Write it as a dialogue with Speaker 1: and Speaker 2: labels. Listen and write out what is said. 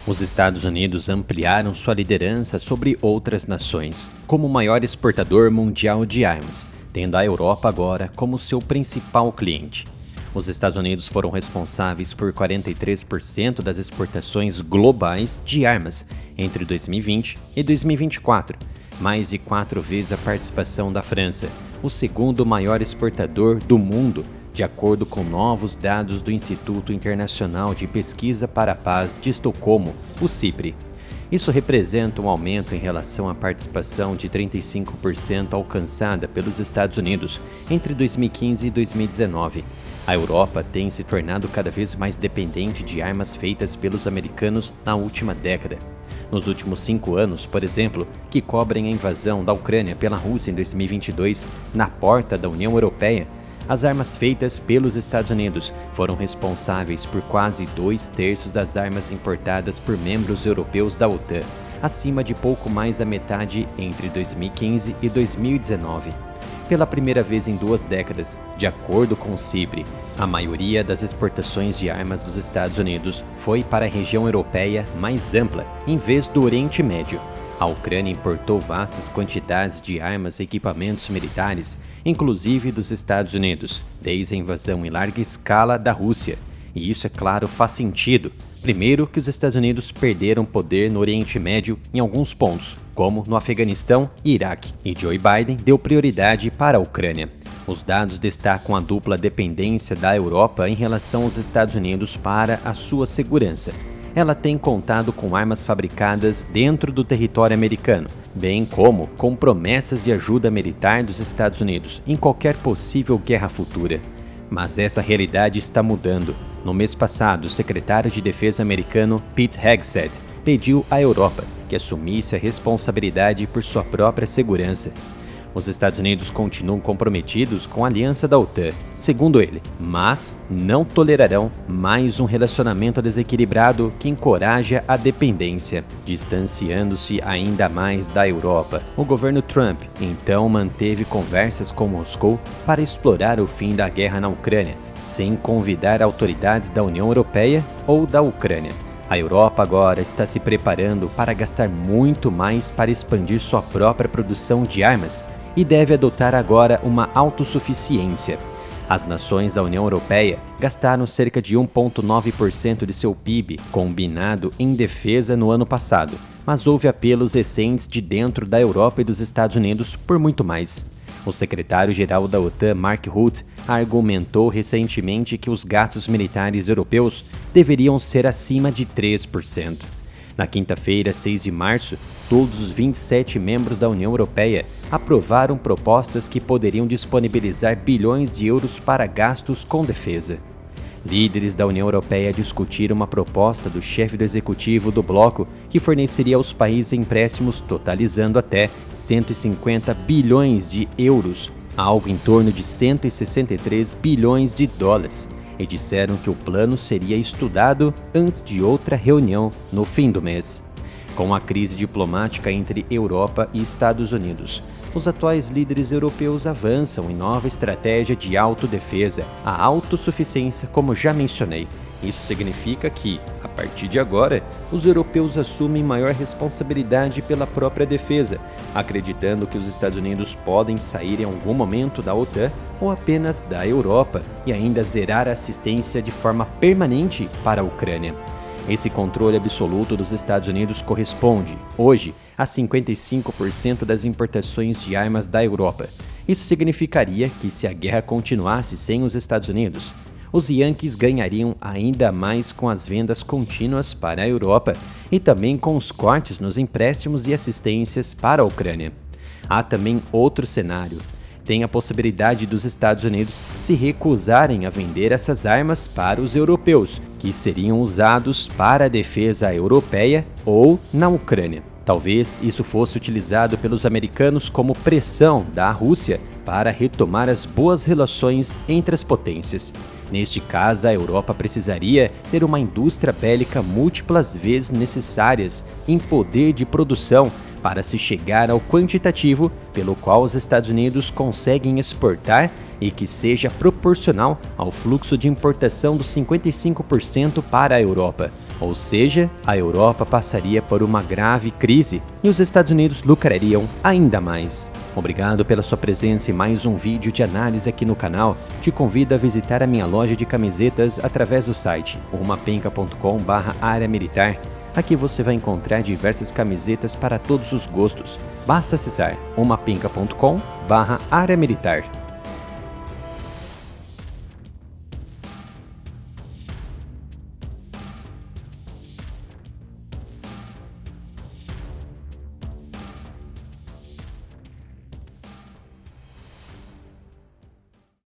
Speaker 1: Os Estados Unidos ampliaram sua liderança sobre outras nações, como o maior exportador mundial de armas, tendo a Europa agora como seu principal cliente. Os Estados Unidos foram responsáveis por 43% das exportações globais de armas entre 2020 e 2024, mais de 4 vezes a participação da França, o segundo maior exportador do mundo, de acordo com novos dados do Instituto Internacional de Pesquisa para a Paz de Estocolmo, o CIPRE. Isso representa um aumento em relação à participação de 35% alcançada pelos Estados Unidos entre 2015 e 2019. A Europa tem se tornado cada vez mais dependente de armas feitas pelos americanos na última década. Nos últimos 5 anos, por exemplo, que cobrem a invasão da Ucrânia pela Rússia em 2022, na porta da União Europeia, as armas feitas pelos Estados Unidos foram responsáveis por quase 2/3 das armas importadas por membros europeus da OTAN, acima de pouco mais da metade entre 2015 e 2019. Pela primeira vez em 2 décadas, de acordo com o CIPRE, a maioria das exportações de armas dos Estados Unidos foi para a região europeia mais ampla, em vez do Oriente Médio. A Ucrânia importou vastas quantidades de armas e equipamentos militares, inclusive dos Estados Unidos, desde a invasão em larga escala da Rússia. E isso, é claro, faz sentido. Primeiro, que os Estados Unidos perderam poder no Oriente Médio em alguns pontos, como no Afeganistão e Iraque, e Joe Biden deu prioridade para a Ucrânia. Os dados destacam a dupla dependência da Europa em relação aos Estados Unidos para a sua segurança. Ela tem contado com armas fabricadas dentro do território americano, bem como com promessas de ajuda militar dos Estados Unidos em qualquer possível guerra futura. Mas essa realidade está mudando. No mês passado, o secretário de Defesa americano Pete Hegseth pediu à Europa que assumisse a responsabilidade por sua própria segurança. Os Estados Unidos continuam comprometidos com a aliança da OTAN, segundo ele, mas não tolerarão mais um relacionamento desequilibrado que encoraja a dependência, distanciando-se ainda mais da Europa. O governo Trump, então, manteve conversas com Moscou para explorar o fim da guerra na Ucrânia, sem convidar autoridades da União Europeia ou da Ucrânia. A Europa agora está se preparando para gastar muito mais para expandir sua própria produção de armas e deve adotar agora uma autossuficiência. As nações da União Europeia gastaram cerca de 1,9% de seu PIB combinado em defesa no ano passado, mas houve apelos recentes de dentro da Europa e dos Estados Unidos por muito mais. O secretário-geral da OTAN, Mark Rutte, argumentou recentemente que os gastos militares europeus deveriam ser acima de 3%. Na quinta-feira, 6 de março, todos os 27 membros da União Europeia aprovaram propostas que poderiam disponibilizar bilhões de euros para gastos com defesa. Líderes da União Europeia discutiram uma proposta do chefe do executivo do bloco que forneceria aos países empréstimos totalizando até 150 bilhões de euros, algo em torno de 163 bilhões de dólares, e disseram que o plano seria estudado antes de outra reunião no fim do mês. Com a crise diplomática entre Europa e Estados Unidos, os atuais líderes europeus avançam em nova estratégia de autodefesa, a autossuficiência, como já mencionei. Isso significa que, a partir de agora, os europeus assumem maior responsabilidade pela própria defesa, acreditando que os Estados Unidos podem sair em algum momento da OTAN ou apenas da Europa e ainda zerar a assistência de forma permanente para a Ucrânia. Esse controle absoluto dos Estados Unidos corresponde, hoje, a 55% das importações de armas da Europa. Isso significaria que, se a guerra continuasse sem os Estados Unidos, os Yankees ganhariam ainda mais com as vendas contínuas para a Europa e também com os cortes nos empréstimos e assistências para a Ucrânia. Há também outro cenário. Tem a possibilidade dos Estados Unidos se recusarem a vender essas armas para os europeus, que seriam usados para a defesa europeia ou na Ucrânia. Talvez isso fosse utilizado pelos americanos como pressão da Rússia para retomar as boas relações entre as potências. Neste caso, a Europa precisaria ter uma indústria bélica múltiplas vezes necessárias em poder de produção para se chegar ao quantitativo pelo qual os Estados Unidos conseguem exportar e que seja proporcional ao fluxo de importação dos 55% para a Europa. Ou seja, a Europa passaria por uma grave crise e os Estados Unidos lucrariam ainda mais. Obrigado pela sua presença em mais um vídeo de análise aqui no canal. Te convido a visitar a minha loja de camisetas através do site umapenca.com/área militar. Aqui você vai encontrar diversas camisetas para todos os gostos. Basta acessar umapenca.com/área militar.